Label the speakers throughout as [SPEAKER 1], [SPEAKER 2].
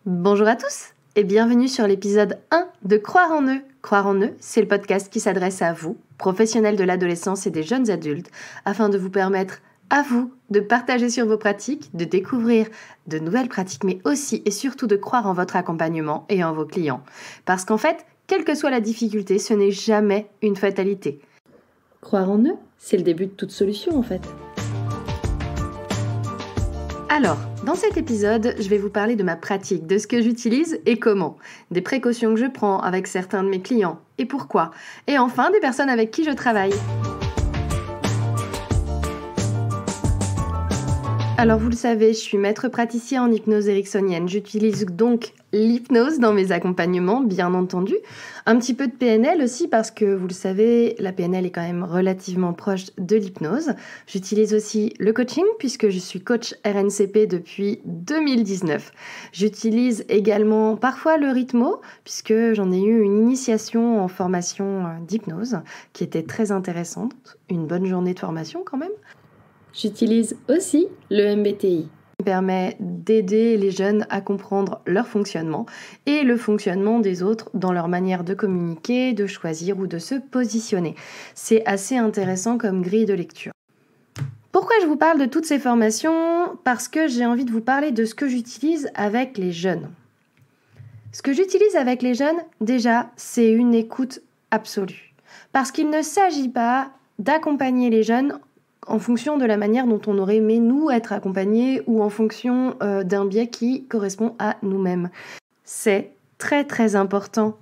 [SPEAKER 1] Bonjour à tous et bienvenue sur l'épisode 1 de Croire en eux. Croire en eux, c'est le podcast qui s'adresse à vous, professionnels de l'adolescence et des jeunes adultes, afin de vous permettre à vous de partager sur vos pratiques, de découvrir de nouvelles pratiques, mais aussi et surtout de croire en votre accompagnement et en vos clients. Parce qu'en fait, quelle que soit la difficulté, ce n'est jamais une fatalité. Croire en eux, c'est le début de toute solution en fait. Alors, dans cet épisode, je vais vous parler de ma pratique, de ce que j'utilise et comment, des précautions que je prends avec certains de mes clients et pourquoi, et enfin des personnes avec qui je travaille. Alors vous le savez, je suis maître praticien en hypnose ericksonienne. J'utilise donc l'hypnose dans mes accompagnements, bien entendu. Un petit peu de PNL aussi parce que vous le savez, la PNL est quand même relativement proche de l'hypnose. J'utilise aussi le coaching puisque je suis coach RNCP depuis 2019. J'utilise également parfois le rythmo puisque j'en ai eu une initiation en formation d'hypnose qui était très intéressante. Une bonne journée de formation quand même. J'utilise aussi le MBTI, qui permet d'aider les jeunes à comprendre leur fonctionnement et le fonctionnement des autres dans leur manière de communiquer, de choisir ou de se positionner. C'est assez intéressant comme grille de lecture. Pourquoi je vous parle de toutes ces formations ? Parce que j'ai envie de vous parler de ce que j'utilise avec les jeunes. Ce que j'utilise avec les jeunes, déjà, c'est une écoute absolue. Parce qu'il ne s'agit pas d'accompagner les jeunes en fonction de la manière dont on aurait aimé nous être accompagnés ou en fonction d'un biais qui correspond à nous-mêmes. C'est très très important,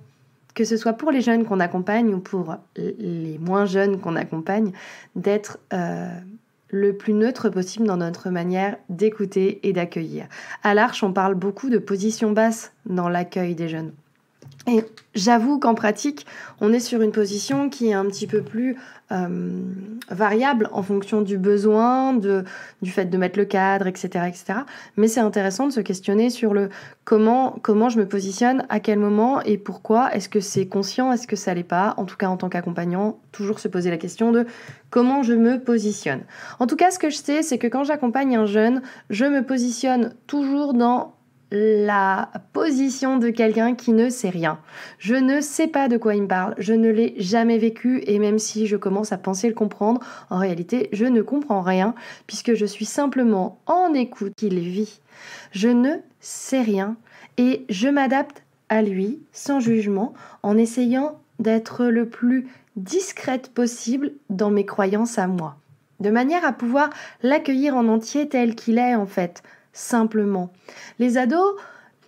[SPEAKER 1] que ce soit pour les jeunes qu'on accompagne ou pour les moins jeunes qu'on accompagne, d'être le plus neutre possible dans notre manière d'écouter et d'accueillir. À l'Arche, on parle beaucoup de position basse dans l'accueil des jeunes. Et j'avoue qu'en pratique, on est sur une position qui est un petit peu plus variable en fonction du besoin, du fait de mettre le cadre, etc., etc. Mais c'est intéressant de se questionner sur le comment je me positionne, à quel moment et pourquoi. Est-ce que c'est conscient, est-ce que ça l'est pas ? En tout cas, en tant qu'accompagnant, toujours se poser la question de comment je me positionne. En tout cas, ce que je sais, c'est que quand j'accompagne un jeune, je me positionne toujours dans la position de quelqu'un qui ne sait rien. Je ne sais pas de quoi il me parle, je ne l'ai jamais vécu et même si je commence à penser le comprendre, en réalité, je ne comprends rien puisque je suis simplement en écoute qu'il vit. Je ne sais rien et je m'adapte à lui sans jugement en essayant d'être le plus discrète possible dans mes croyances à moi, de manière à pouvoir l'accueillir en entier tel qu'il est en fait. Simplement. Les ados,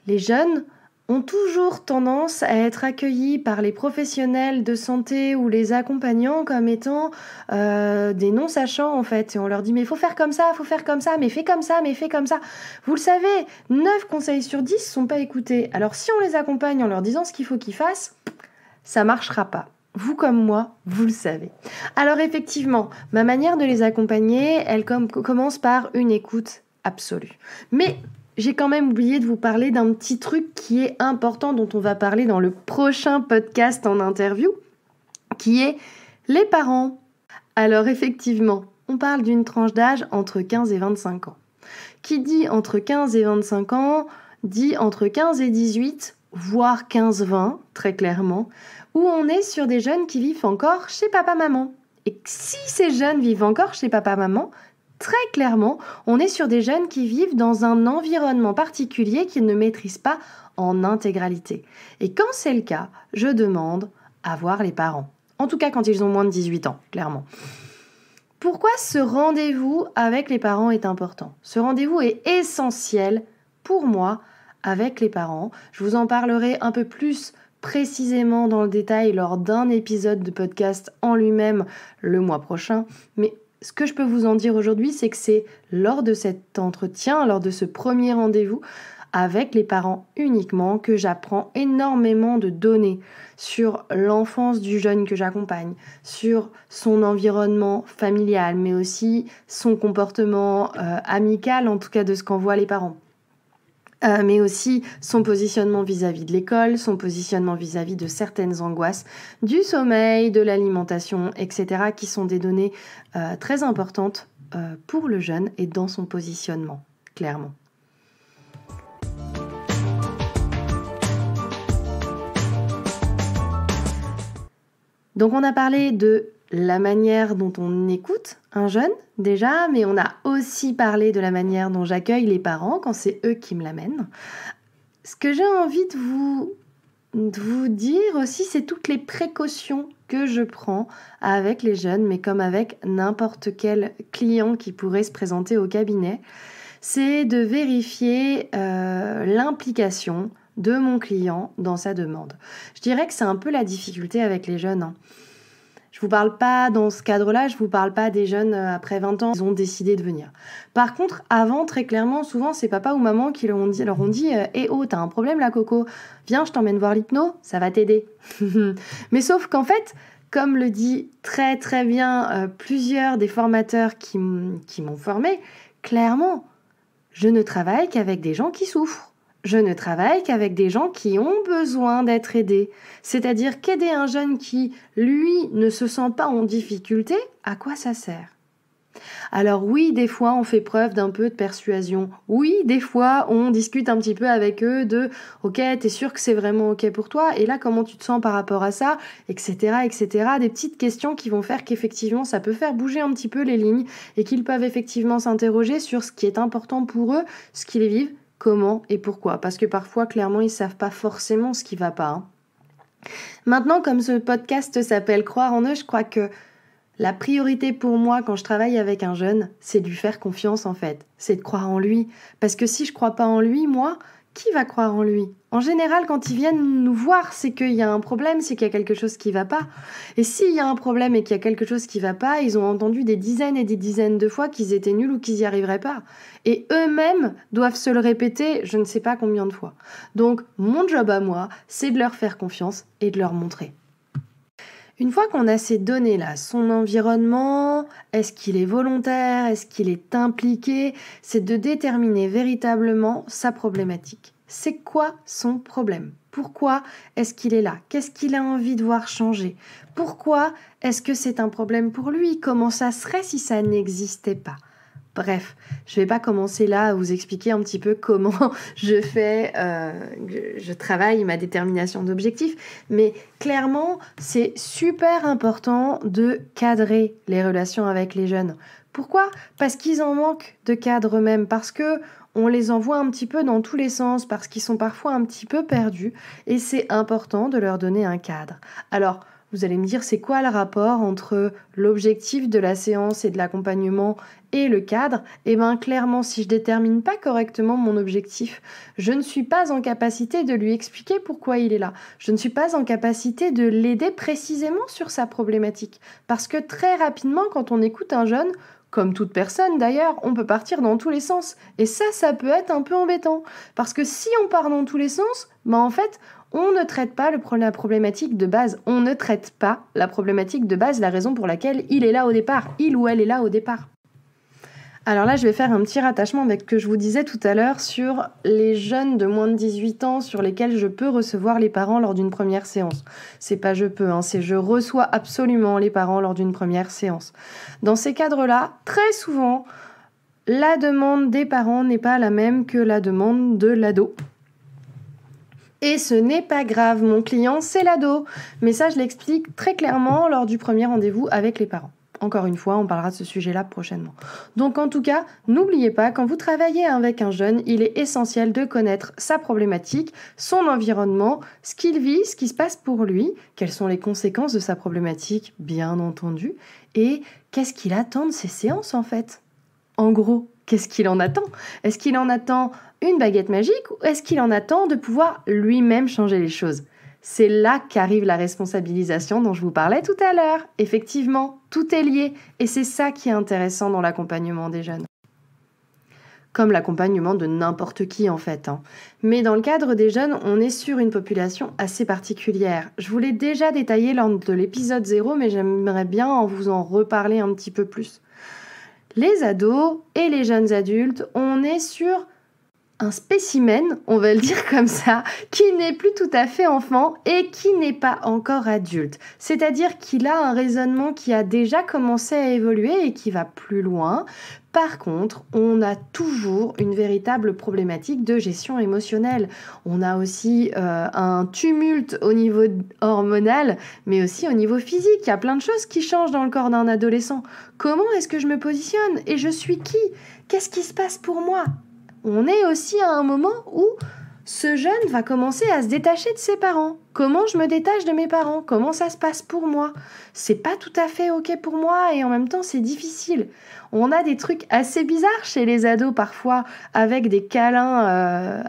[SPEAKER 1] les jeunes, ont toujours tendance à être accueillis par les professionnels de santé ou les accompagnants comme étant des non-sachants en fait. Et on leur dit mais il faut faire comme ça, mais fais comme ça, mais fais comme ça. Vous le savez, 9 conseils sur 10 ne sont pas écoutés. Alors si on les accompagne en leur disant ce qu'il faut qu'ils fassent, ça ne marchera pas. Vous comme moi, vous le savez. Alors effectivement, ma manière de les accompagner, elle commence par une écoute absolue. Mais j'ai quand même oublié de vous parler d'un petit truc qui est important, dont on va parler dans le prochain podcast en interview, qui est les parents. Alors effectivement, on parle d'une tranche d'âge entre 15 et 25 ans. Qui dit entre 15 et 25 ans, dit entre 15 et 18, voire 15-20, très clairement, où on est sur des jeunes qui vivent encore chez papa-maman. Et si ces jeunes vivent encore chez papa-maman, très clairement, on est sur des jeunes qui vivent dans un environnement particulier qu'ils ne maîtrisent pas en intégralité. Et quand c'est le cas, je demande à voir les parents. En tout cas, quand ils ont moins de 18 ans, clairement. Pourquoi ce rendez-vous avec les parents est important ? Ce rendez-vous est essentiel pour moi avec les parents. Je vous en parlerai un peu plus précisément dans le détail lors d'un épisode de podcast en lui-même le mois prochain. Mais ce que je peux vous en dire aujourd'hui, c'est que c'est lors de cet entretien, lors de ce premier rendez-vous avec les parents uniquement, que j'apprends énormément de données sur l'enfance du jeune que j'accompagne, sur son environnement familial, mais aussi son comportement amical, en tout cas de ce qu'en voient les parents. Mais aussi son positionnement vis-à-vis de l'école, son positionnement vis-à-vis de certaines angoisses, du sommeil, de l'alimentation, etc., qui sont des données très importantes pour le jeune et dans son positionnement, clairement. Donc on a parlé de la manière dont on écoute un jeune déjà, mais on a aussi parlé de la manière dont j'accueille les parents quand c'est eux qui me l'amènent. Ce que j'ai envie de vous dire aussi, c'est toutes les précautions que je prends avec les jeunes, mais comme avec n'importe quel client qui pourrait se présenter au cabinet, c'est de vérifier l'implication de mon client dans sa demande. Je dirais que c'est un peu la difficulté avec les jeunes. Je vous parle pas dans ce cadre-là, je vous parle pas des jeunes après 20 ans, ils ont décidé de venir. Par contre, avant, très clairement, souvent, c'est papa ou maman qui leur ont dit Eh oh, t'as un problème là, Coco, viens, je t'emmène voir l'hypno, ça va t'aider. Mais sauf qu'en fait, comme le dit très très bien plusieurs des formateurs qui m'ont formé, clairement, je ne travaille qu'avec des gens qui souffrent. Je ne travaille qu'avec des gens qui ont besoin d'être aidés. C'est-à-dire qu'aider un jeune qui, lui, ne se sent pas en difficulté, à quoi ça sert ? Alors oui, des fois, on fait preuve d'un peu de persuasion. Oui, des fois, on discute un petit peu avec eux de « Ok, t'es sûr que c'est vraiment ok pour toi ? Et là, comment tu te sens par rapport à ça ?» etc., etc. Des petites questions qui vont faire qu'effectivement, ça peut faire bouger un petit peu les lignes et qu'ils peuvent effectivement s'interroger sur ce qui est important pour eux, ce qu'ils vivent, comment et pourquoi. Parce que parfois, clairement, ils savent pas forcément ce qui va pas. Maintenant, comme ce podcast s'appelle « Croire en eux », je crois que la priorité pour moi, quand je travaille avec un jeune, c'est de lui faire confiance en fait. C'est de croire en lui. Parce que si je crois pas en lui, moi, qui va croire en lui ? En général, quand ils viennent nous voir, c'est qu'il y a un problème, c'est qu'il y a quelque chose qui va pas. Et s'il y a un problème et qu'il y a quelque chose qui va pas, ils ont entendu des dizaines et des dizaines de fois qu'ils étaient nuls ou qu'ils y arriveraient pas. Et eux-mêmes doivent se le répéter je ne sais pas combien de fois. Donc, mon job à moi, c'est de leur faire confiance et de leur montrer. Une fois qu'on a ces données-là, son environnement, est-ce qu'il est volontaire, est-ce qu'il est impliqué, c'est de déterminer véritablement sa problématique. C'est quoi son problème ? Pourquoi est-ce qu'il est là ? Qu'est-ce qu'il a envie de voir changer ? Pourquoi est-ce que c'est un problème pour lui ? Comment ça serait si ça n'existait pas ? Bref, je ne vais pas commencer là à vous expliquer un petit peu comment je travaille ma détermination d'objectifs, mais clairement, c'est super important de cadrer les relations avec les jeunes. Pourquoi ? Parce qu'ils en manquent de cadre eux-mêmes, parce que on les envoie un petit peu dans tous les sens, parce qu'ils sont parfois un petit peu perdus, et c'est important de leur donner un cadre. Alors, vous allez me dire, c'est quoi le rapport entre l'objectif de la séance et de l'accompagnement et le cadre ? Eh bien, clairement, si je détermine pas correctement mon objectif, je ne suis pas en capacité de lui expliquer pourquoi il est là. Je ne suis pas en capacité de l'aider précisément sur sa problématique. Parce que très rapidement, quand on écoute un jeune, comme toute personne d'ailleurs, on peut partir dans tous les sens. Et ça peut être un peu embêtant. Parce que si on part dans tous les sens, en fait, on ne traite pas la problématique de base. On ne traite pas la problématique de base, la raison pour laquelle il est là au départ. Il ou elle est là au départ. Alors là, je vais faire un petit rattachement avec ce que je vous disais tout à l'heure sur les jeunes de moins de 18 ans sur lesquels je peux recevoir les parents lors d'une première séance. C'est pas je peux, c'est je reçois absolument les parents lors d'une première séance. Dans ces cadres-là, très souvent, la demande des parents n'est pas la même que la demande de l'ado. Et ce n'est pas grave, mon client, c'est l'ado. Mais ça, je l'explique très clairement lors du premier rendez-vous avec les parents. Encore une fois, on parlera de ce sujet-là prochainement. Donc en tout cas, n'oubliez pas, quand vous travaillez avec un jeune, il est essentiel de connaître sa problématique, son environnement, ce qu'il vit, ce qui se passe pour lui, quelles sont les conséquences de sa problématique, bien entendu, et qu'est-ce qu'il attend de ces séances en fait. En gros, qu'est-ce qu'il en attend ? Est-ce qu'il en attend une baguette magique ou est-ce qu'il en attend de pouvoir lui-même changer les choses ? C'est là qu'arrive la responsabilisation dont je vous parlais tout à l'heure. Effectivement, tout est lié et c'est ça qui est intéressant dans l'accompagnement des jeunes. Comme l'accompagnement de n'importe qui en fait. Mais dans le cadre des jeunes, on est sur une population assez particulière. Je vous l'ai déjà détaillé lors de l'épisode 0, mais j'aimerais bien vous en reparler un petit peu plus. Les ados et les jeunes adultes, on est sur un spécimen, on va le dire comme ça, qui n'est plus tout à fait enfant et qui n'est pas encore adulte. C'est-à-dire qu'il a un raisonnement qui a déjà commencé à évoluer et qui va plus loin. Par contre, on a toujours une véritable problématique de gestion émotionnelle. On a aussi un tumulte au niveau hormonal, mais aussi au niveau physique. Il y a plein de choses qui changent dans le corps d'un adolescent. Comment est-ce que je me positionne? Et je suis qui? Qu'est-ce qui se passe pour moi? On est aussi à un moment où ce jeune va commencer à se détacher de ses parents. Comment je me détache de mes parents? Comment ça se passe pour moi? C'est pas tout à fait ok pour moi et en même temps c'est difficile. On a des trucs assez bizarres chez les ados parfois, avec des câlins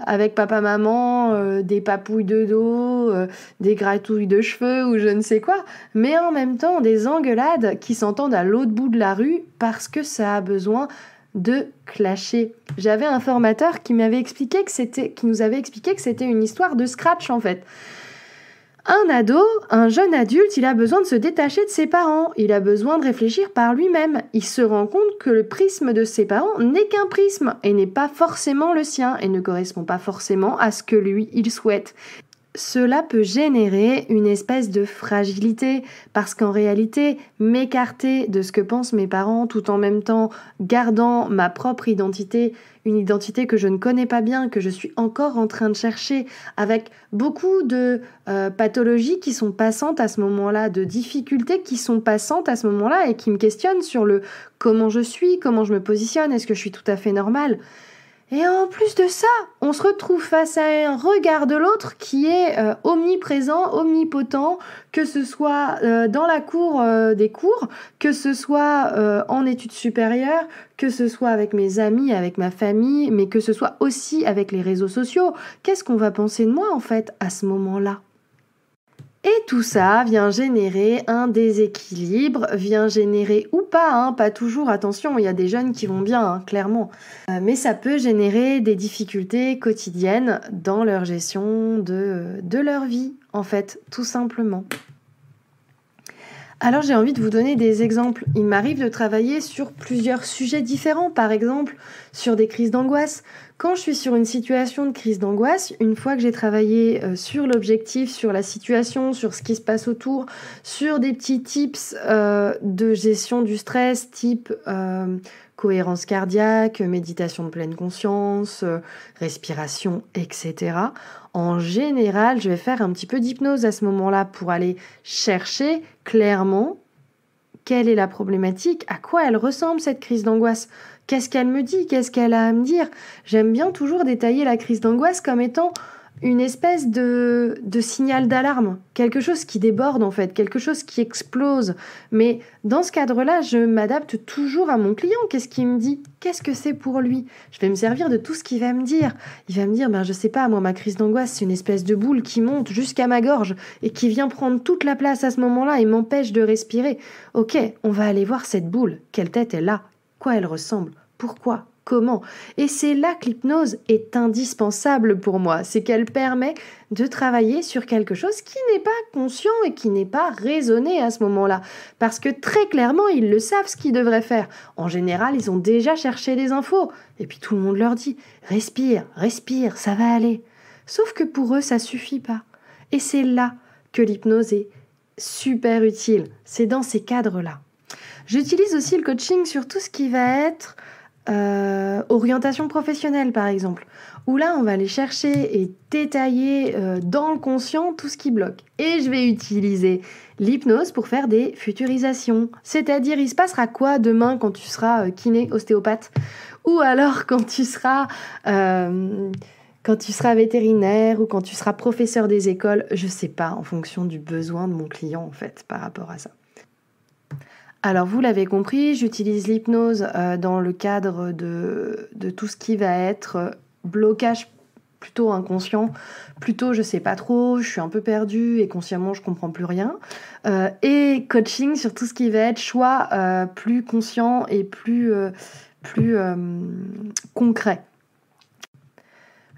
[SPEAKER 1] avec papa-maman, des papouilles de dos, des gratouilles de cheveux ou je ne sais quoi, mais en même temps des engueulades qui s'entendent à l'autre bout de la rue parce que ça a besoin de clasher. J'avais un formateur qui nous avait expliqué que c'était une histoire de scratch en fait. Un ado, un jeune adulte, il a besoin de se détacher de ses parents, il a besoin de réfléchir par lui-même. Il se rend compte que le prisme de ses parents n'est qu'un prisme et n'est pas forcément le sien et ne correspond pas forcément à ce que lui, il souhaite. Cela peut générer une espèce de fragilité parce qu'en réalité, m'écarter de ce que pensent mes parents tout en même temps gardant ma propre identité, une identité que je ne connais pas bien, que je suis encore en train de chercher avec beaucoup de pathologies qui sont passantes à ce moment-là, de difficultés qui sont passantes à ce moment-là et qui me questionnent sur le comment je suis, comment je me positionne, est-ce que je suis tout à fait normale ? Et en plus de ça, on se retrouve face à un regard de l'autre qui est omniprésent, omnipotent, que ce soit dans la cour des cours, que ce soit en études supérieures, que ce soit avec mes amis, avec ma famille, mais que ce soit aussi avec les réseaux sociaux. Qu'est-ce qu'on va penser de moi en fait à ce moment-là ? Et tout ça vient générer un déséquilibre, vient générer ou pas, pas toujours, attention, il y a des jeunes qui vont bien, clairement. Mais ça peut générer des difficultés quotidiennes dans leur gestion de leur vie, en fait, tout simplement. Alors j'ai envie de vous donner des exemples. Il m'arrive de travailler sur plusieurs sujets différents, par exemple sur des crises d'angoisse. Quand je suis sur une situation de crise d'angoisse, une fois que j'ai travaillé sur l'objectif, sur la situation, sur ce qui se passe autour, sur des petits tips de gestion du stress, type cohérence cardiaque, méditation de pleine conscience, respiration, etc. En général, je vais faire un petit peu d'hypnose à ce moment-là pour aller chercher clairement quelle est la problématique, à quoi elle ressemble cette crise d'angoisse, qu'est-ce qu'elle me dit, qu'est-ce qu'elle a à me dire. J'aime bien toujours détailler la crise d'angoisse comme étant une espèce de signal d'alarme, quelque chose qui déborde en fait, quelque chose qui explose. Mais dans ce cadre-là, je m'adapte toujours à mon client. Qu'est-ce qu'il me dit? Qu'est-ce que c'est pour lui? Je vais me servir de tout ce qu'il va me dire. Il va me dire, je sais pas, moi ma crise d'angoisse, c'est une espèce de boule qui monte jusqu'à ma gorge et qui vient prendre toute la place à ce moment-là et m'empêche de respirer. Ok, on va aller voir cette boule. Quelle tête elle a? Quoi elle ressemble? Pourquoi? Comment? Et c'est là que l'hypnose est indispensable pour moi. C'est qu'elle permet de travailler sur quelque chose qui n'est pas conscient et qui n'est pas raisonné à ce moment-là. Parce que très clairement, ils le savent ce qu'ils devraient faire. En général, ils ont déjà cherché les infos. Et puis tout le monde leur dit « Respire, respire, ça va aller ». Sauf que pour eux, ça suffit pas. Et c'est là que l'hypnose est super utile. C'est dans ces cadres-là. J'utilise aussi le coaching sur tout ce qui va être orientation professionnelle par exemple, où là on va aller chercher et détailler dans le conscient tout ce qui bloque. Et je vais utiliser l'hypnose pour faire des futurisations. C'est-à-dire, il se passera quoi demain quand tu seras kiné, ostéopathe, ou alors quand tu seras vétérinaire ou quand tu seras professeur des écoles, je sais pas, en fonction du besoin de mon client en fait par rapport à ça. Alors vous l'avez compris, j'utilise l'hypnose dans le cadre de tout ce qui va être blocage plutôt inconscient, plutôt je sais pas trop, je suis un peu perdue et consciemment je comprends plus rien, et coaching sur tout ce qui va être choix plus conscient et plus concret.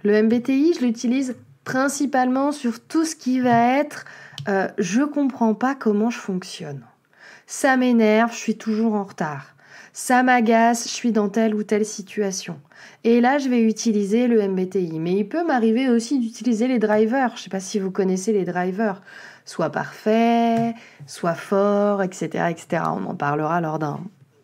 [SPEAKER 1] Le MBTI, je l'utilise principalement sur tout ce qui va être je comprends pas comment je fonctionne. Ça m'énerve, je suis toujours en retard. ça m'agace, je suis dans telle ou telle situation. Et là, je vais utiliser le MBTI. Mais il peut m'arriver aussi d'utiliser les drivers. Je ne sais pas si vous connaissez les drivers. Soit parfait, soit fort, etc., etc. On en parlera lors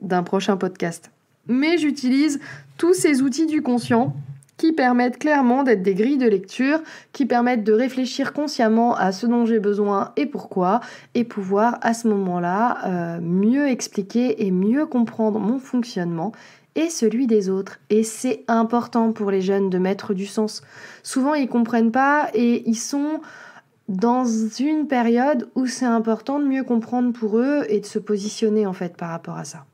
[SPEAKER 1] d'un prochain podcast. Mais j'utilise tous ces outils du conscient qui permettent clairement d'être des grilles de lecture, qui permettent de réfléchir consciemment à ce dont j'ai besoin et pourquoi, et pouvoir à ce moment-là mieux expliquer et mieux comprendre mon fonctionnement et celui des autres. Et c'est important pour les jeunes de mettre du sens. Souvent, ils ne comprennent pas et ils sont dans une période où c'est important de mieux comprendre pour eux et de se positionner en fait par rapport à ça.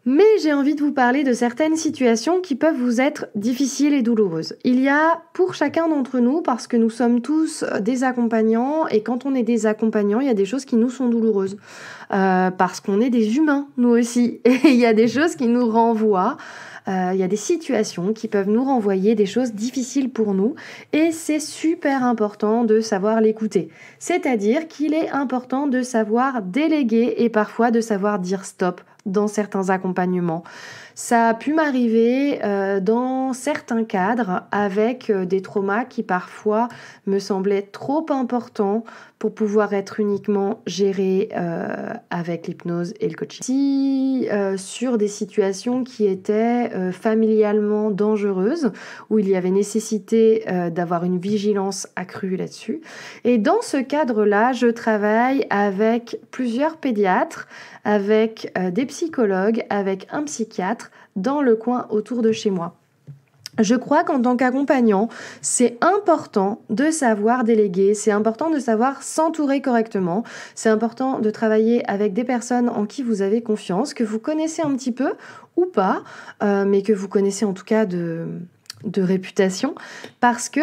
[SPEAKER 1] Mais j'ai envie de vous parler de certaines situations qui peuvent vous être difficiles et douloureuses. Il y a pour chacun d'entre nous, parce que nous sommes tous des accompagnants, et quand on est des accompagnants, il y a des choses qui nous sont douloureuses. Parce qu'on est des humains, nous aussi. Et il y a des choses qui nous renvoient. Il y a des situations qui peuvent nous renvoyer des choses difficiles pour nous et c'est super important de savoir l'écouter. C'est-à-dire qu'il est important de savoir déléguer et parfois de savoir dire stop dans certains accompagnements. Ça a pu m'arriver dans certains cadres avec des traumas qui parfois me semblaient trop importants pour pouvoir être uniquement gérés avec l'hypnose et le coaching. Si sur des situations qui étaient familialement dangereuses, où il y avait nécessité d'avoir une vigilance accrue là-dessus. Et dans ce cadre-là, je travaille avec plusieurs pédiatres, avec des psychologues, avec un psychiatre, dans le coin autour de chez moi. Je crois qu'en tant qu'accompagnant, c'est important de savoir déléguer, c'est important de savoir s'entourer correctement, c'est important de travailler avec des personnes en qui vous avez confiance, que vous connaissez un petit peu ou pas, mais que vous connaissez en tout cas de réputation, parce que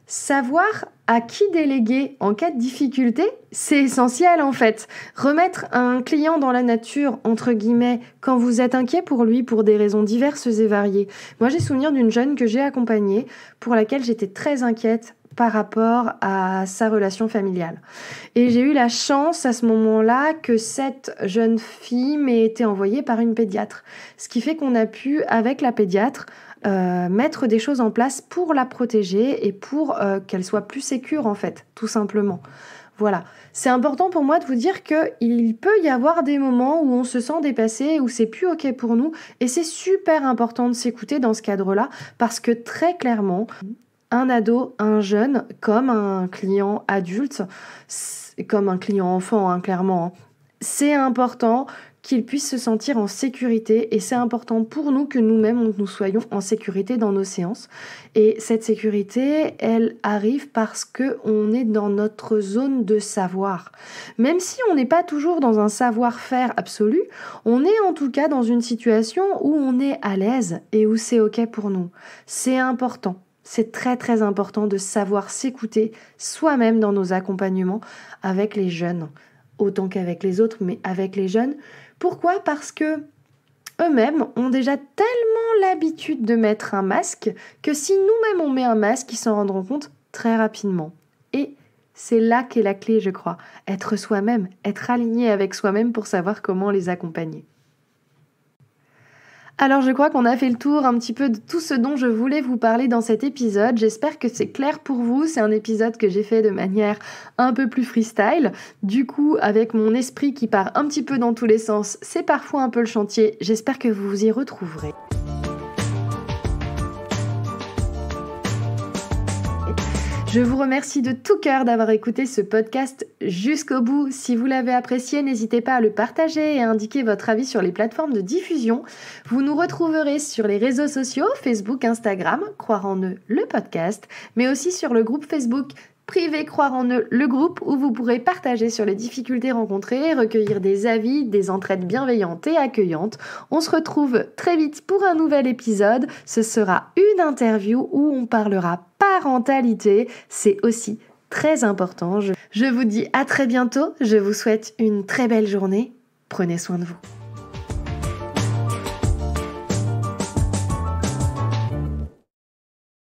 [SPEAKER 1] savoir à qui déléguer en cas de difficulté, c'est essentiel en fait. Remettre un client dans la nature, entre guillemets, quand vous êtes inquiet pour lui pour des raisons diverses et variées. Moi, j'ai souvenir d'une jeune que j'ai accompagnée pour laquelle j'étais très inquiète par rapport à sa relation familiale. Et j'ai eu la chance à ce moment-là que cette jeune fille m'ait été envoyée par une pédiatre. Ce qui fait qu'on a pu, avec la pédiatre, mettre des choses en place pour la protéger et pour qu'elle soit plus sécure en fait, tout simplement. Voilà, c'est important pour moi de vous dire qu'il peut y avoir des moments où on se sent dépassé, où c'est plus ok pour nous et c'est super important de s'écouter dans ce cadre-là parce que très clairement, un ado, un jeune, comme un client adulte, comme un client enfant, clairement, c'est important qu'il puisse se sentir en sécurité et c'est important pour nous que nous-mêmes nous soyons en sécurité dans nos séances et cette sécurité elle arrive parce qu'on est dans notre zone de savoir même si on n'est pas toujours dans un savoir-faire absolu, on est en tout cas dans une situation où on est à l'aise et où c'est ok pour nous. C'est important. C'est très très important de savoir s'écouter soi-même dans nos accompagnements avec les jeunes, autant qu'avec les autres, mais avec les jeunes. Pourquoi ? Parce que eux-mêmes ont déjà tellement l'habitude de mettre un masque que si nous-mêmes on met un masque, ils s'en rendront compte très rapidement. Et c'est là qu'est la clé, je crois. Être soi-même, être aligné avec soi-même pour savoir comment les accompagner. Alors je crois qu'on a fait le tour un petit peu de tout ce dont je voulais vous parler dans cet épisode. J'espère que c'est clair pour vous. C'est un épisode que j'ai fait de manière un peu plus freestyle. Du coup, avec mon esprit qui part un petit peu dans tous les sens, c'est parfois un peu le chantier. J'espère que vous vous y retrouverez. Je vous remercie de tout cœur d'avoir écouté ce podcast jusqu'au bout. Si vous l'avez apprécié, n'hésitez pas à le partager et à indiquer votre avis sur les plateformes de diffusion. Vous nous retrouverez sur les réseaux sociaux, Facebook, Instagram, Croire en eux, le podcast, mais aussi sur le groupe Facebook privé Croire en eux, le groupe où vous pourrez partager sur les difficultés rencontrées, recueillir des avis, des entraides bienveillantes et accueillantes. On se retrouve très vite pour un nouvel épisode. Ce sera une interview où on parlera parentalité. C'est aussi très important. Je vous dis à très bientôt. Je vous souhaite une très belle journée. Prenez soin de vous.